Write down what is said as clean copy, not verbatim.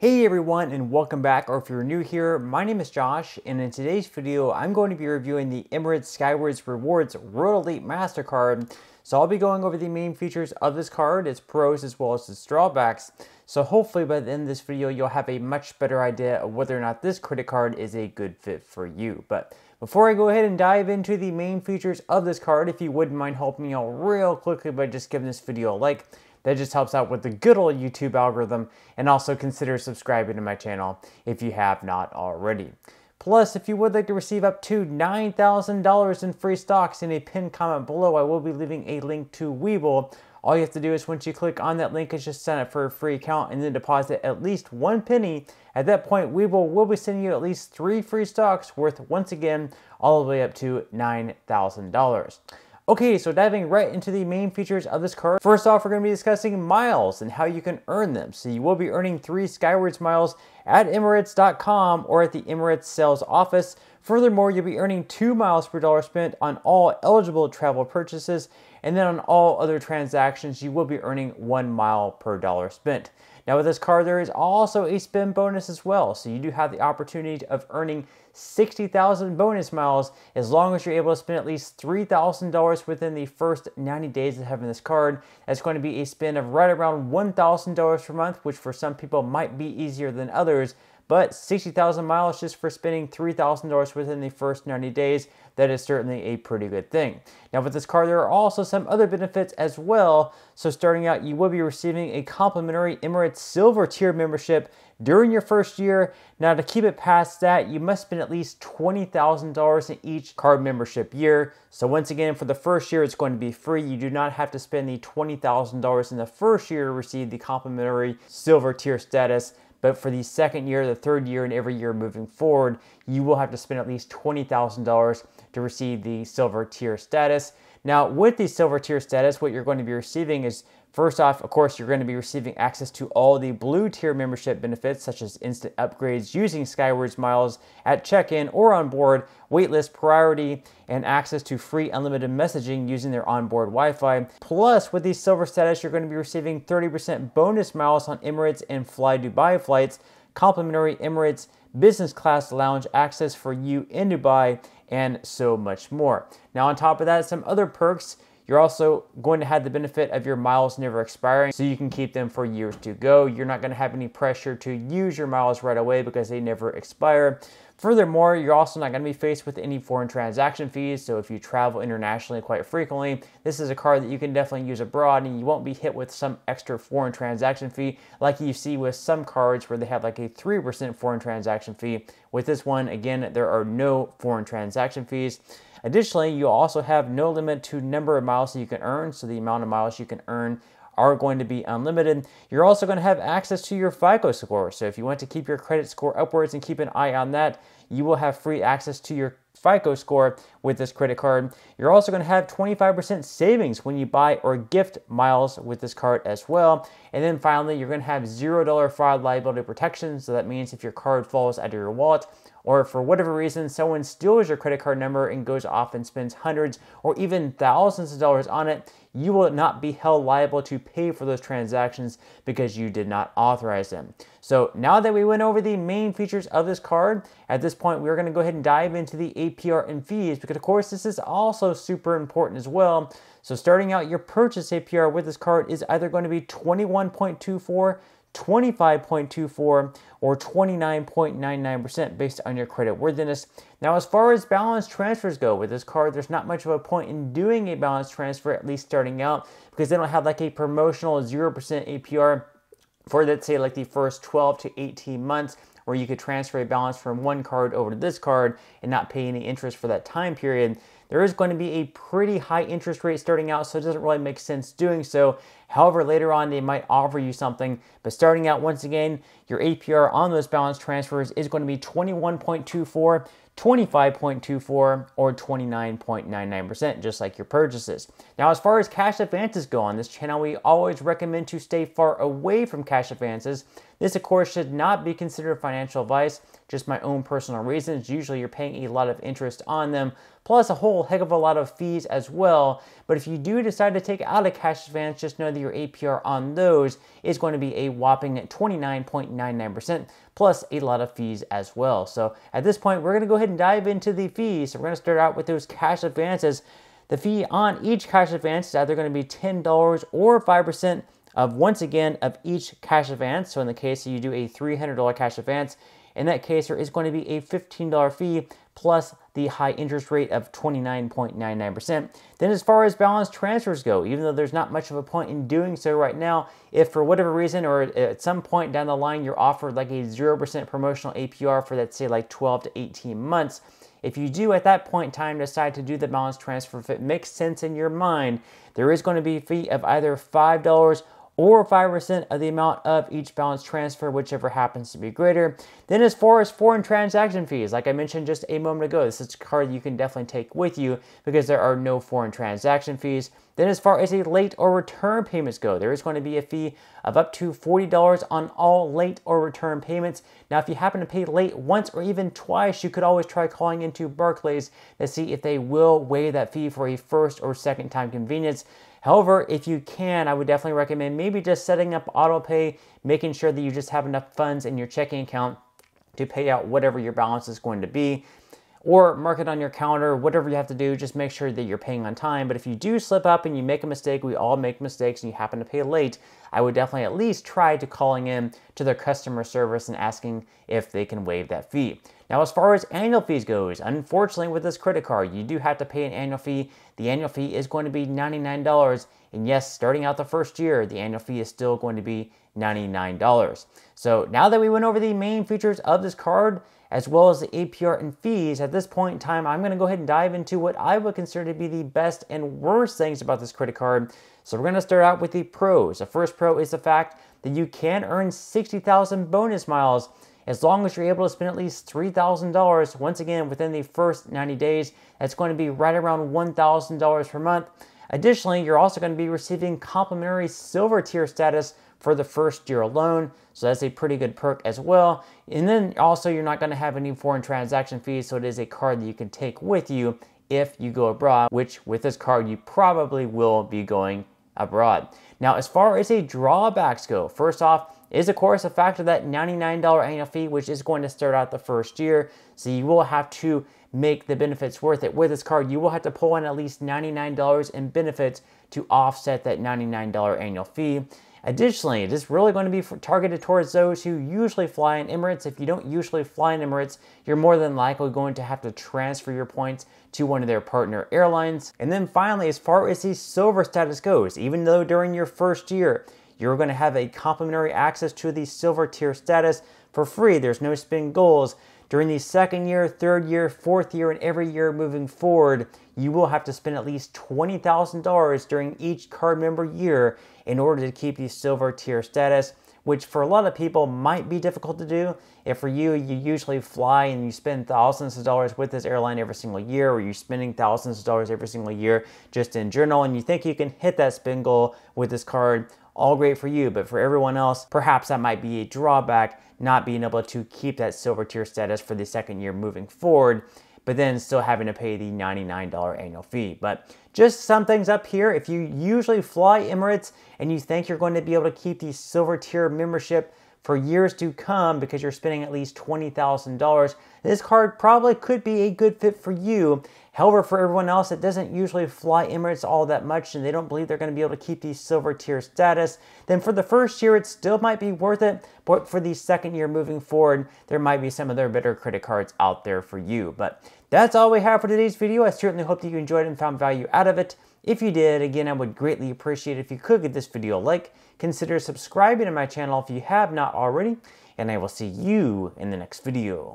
Hey everyone, and welcome back, or if you're new here, my name is Josh, and in today's video, I'm going to be reviewing the Emirates Skywards Rewards Royal Elite Mastercard. So I'll be going over the main features of this card, its pros as well as its drawbacks. So hopefully by the end of this video, you'll have a much better idea of whether or not this credit card is a good fit for you. But before I go ahead and dive into the main features of this card, if you wouldn't mind helping me out real quickly by just giving this video a like, that just helps out with the good old YouTube algorithm, and also consider subscribing to my channel if you have not already. Plus, if you would like to receive up to $9,000 in free stocks, in a pinned comment below, I will be leaving a link to Webull. All you have to do is once you click on that link is just sign up for a free account and then deposit at least 1 penny. At that point, Webull will be sending you at least 3 free stocks worth, once again, all the way up to $9,000. Okay, so diving right into the main features of this card. First off, we're going to be discussing miles and how you can earn them. So you will be earning 3 Skywards miles at Emirates.com or at the Emirates sales office. Furthermore, you'll be earning 2 miles per dollar spent on all eligible travel purchases. And then on all other transactions, you will be earning 1 mile per dollar spent. Now with this card, there is also a spend bonus as well. So you do have the opportunity of earning 60,000 bonus miles as long as you're able to spend at least $3,000 within the first 90 days of having this card. That's going to be a spend of right around $1,000 per month, which for some people might be easier than others. But 60,000 miles just for spending $3,000 within the first 90 days, that is certainly a pretty good thing. Now with this card, there are also some other benefits as well. So starting out, you will be receiving a complimentary Emirates Silver Tier membership during your first year. Now to keep it past that, you must spend at least $20,000 in each card membership year. So once again, for the first year, it's going to be free. You do not have to spend the $20,000 in the first year to receive the complimentary Silver Tier status. But for the second year, the third year, and every year moving forward, you will have to spend at least $20,000 to receive the Silver Tier status. Now, with the Silver Tier status, what you're going to be receiving is, first off, of course, you're going to be receiving access to all the Blue Tier membership benefits, such as instant upgrades using Skywards miles at check-in or on board, waitlist priority, and access to free unlimited messaging using their onboard Wi-Fi. Plus, with the Silver status, you're going to be receiving 30% bonus miles on Emirates and Fly Dubai flights, complimentary Emirates business class lounge access for you in Dubai, and so much more. Now, on top of that, some other perks. You're also going to have the benefit of your miles never expiring, so you can keep them for years to go. You're not going to have any pressure to use your miles right away because they never expire. Furthermore, you're also not going to be faced with any foreign transaction fees. So if you travel internationally quite frequently, this is a card that you can definitely use abroad, and you won't be hit with some extra foreign transaction fee like you see with some cards where they have like a 3% foreign transaction fee. With this one, again, there are no foreign transaction fees. Additionally, you also have no limit to number of miles that you can earn, so the amount of miles you can earn are going to be unlimited. You're also going to have access to your FICO score, so if you want to keep your credit score upwards and keep an eye on that, you will have free access to your FICO score with this credit card. You're also going to have 25% savings when you buy or gift miles with this card as well. And then finally, you're going to have $0 fraud liability protection, so that means if your card falls out of your wallet, or for whatever reason, someone steals your credit card number and goes off and spends hundreds or even thousands of dollars on it, you will not be held liable to pay for those transactions because you did not authorize them. So now that we went over the main features of this card, at this point, we're going to go ahead and dive into the APR and fees, because of course, this is also super important as well. So starting out, your purchase APR with this card is either going to be 21.24, 25.24, or 29.99% based on your credit worthiness. Now, as far as balance transfers go with this card, there's not much of a point in doing a balance transfer, at least starting out, because they don't have like a promotional 0% APR for, let's say, like the first 12 to 18 months, where you could transfer a balance from one card over to this card and not pay any interest for that time period. There is going to be a pretty high interest rate starting out, so it doesn't really make sense doing so. However, later on, they might offer you something. But starting out, once again, your APR on those balance transfers is going to be 21.24, 25.24, or 29.99%, just like your purchases. Now, as far as cash advances go on this channel, we always recommend to stay far away from cash advances. This, of course, should not be considered financial advice, just my own personal reasons. Usually you're paying a lot of interest on them, plus a whole heck of a lot of fees as well. But if you do decide to take out a cash advance, just know that your APR on those is going to be a whopping 29.99%, plus a lot of fees as well. So at this point, we're going to go ahead and dive into the fees. So we're going to start out with those cash advances. The fee on each cash advance is either going to be $10 or 5% of, once again, of each cash advance. So in the case that you do a $300 cash advance, in that case, there is going to be a $15 fee plus the high interest rate of 29.99%. Then as far as balance transfers go, even though there's not much of a point in doing so right now, if for whatever reason or at some point down the line you're offered like a 0% promotional APR for, let's say, like 12 to 18 months, if you do at that point in time decide to do the balance transfer, if it makes sense in your mind, there is going to be a fee of either $5 or 5% of the amount of each balance transfer, whichever happens to be greater. Then as far as foreign transaction fees, like I mentioned just a moment ago, this is a card you can definitely take with you because there are no foreign transaction fees. Then as far as a late or return payments go, there is going to be a fee of up to $40 on all late or return payments. Now, if you happen to pay late once or even twice, you could always try calling into Barclays to see if they will waive that fee for a first or second time convenience. However, if you can, I would definitely recommend maybe just setting up auto pay, making sure that you just have enough funds in your checking account to pay out whatever your balance is going to be, or mark it on your calendar, whatever you have to do, just make sure that you're paying on time. But if you do slip up and you make a mistake, we all make mistakes, and you happen to pay late, I would definitely at least try to calling in to their customer service and asking if they can waive that fee. Now, as far as annual fees goes, unfortunately with this credit card, you do have to pay an annual fee. The annual fee is going to be $99. And yes, starting out the first year, the annual fee is still going to be $99. So now that we went over the main features of this card, as well as the APR and fees, at this point in time, I'm going to go ahead and dive into what I would consider to be the best and worst things about this credit card. So we're going to start out with the pros. The first pro is the fact that you can earn 60,000 bonus miles as long as you're able to spend at least $3,000, once again, within the first 90 days. That's going to be right around $1,000 per month. Additionally, you're also going to be receiving complimentary silver tier status for the first year alone. So that's a pretty good perk as well. And then also you're not going to have any foreign transaction fees. So it is a card that you can take with you if you go abroad, which with this card, you probably will be going abroad. Now, as far as a drawbacks go, first off, is of course the fact of that $99 annual fee, which is going to start out the first year. So you will have to make the benefits worth it. With this card, you will have to pull in at least $99 in benefits to offset that $99 annual fee. Additionally, it is really going to be targeted towards those who usually fly in Emirates. If you don't usually fly in Emirates, you're more than likely going to have to transfer your points to one of their partner airlines. And then finally, as far as the silver status goes, even though during your first year, you're going to have a complimentary access to the silver tier status for free. There's no spin goals. During the second year, third year, fourth year, and every year moving forward, you will have to spend at least $20,000 during each card member year in order to keep the silver tier status, which for a lot of people might be difficult to do. If for you, you usually fly and you spend thousands of dollars with this airline every single year, or you're spending thousands of dollars every single year just in general, and you think you can hit that spin goal with this card, all great for you. But for everyone else, perhaps that might be a drawback, not being able to keep that silver tier status for the second year moving forward, but then still having to pay the $99 annual fee. But just some things up here. If you usually fly Emirates and you think you're going to be able to keep the silver tier membership for years to come because you're spending at least $20,000, this card probably could be a good fit for you. However, for everyone else that doesn't usually fly Emirates all that much and they don't believe they're going to be able to keep the silver tier status, then for the first year it still might be worth it, but for the second year moving forward, there might be some other better credit cards out there for you. But that's all we have for today's video. I certainly hope that you enjoyed and found value out of it. If you did, again, I would greatly appreciate it if you could give this video a like, consider subscribing to my channel if you have not already, and I will see you in the next video.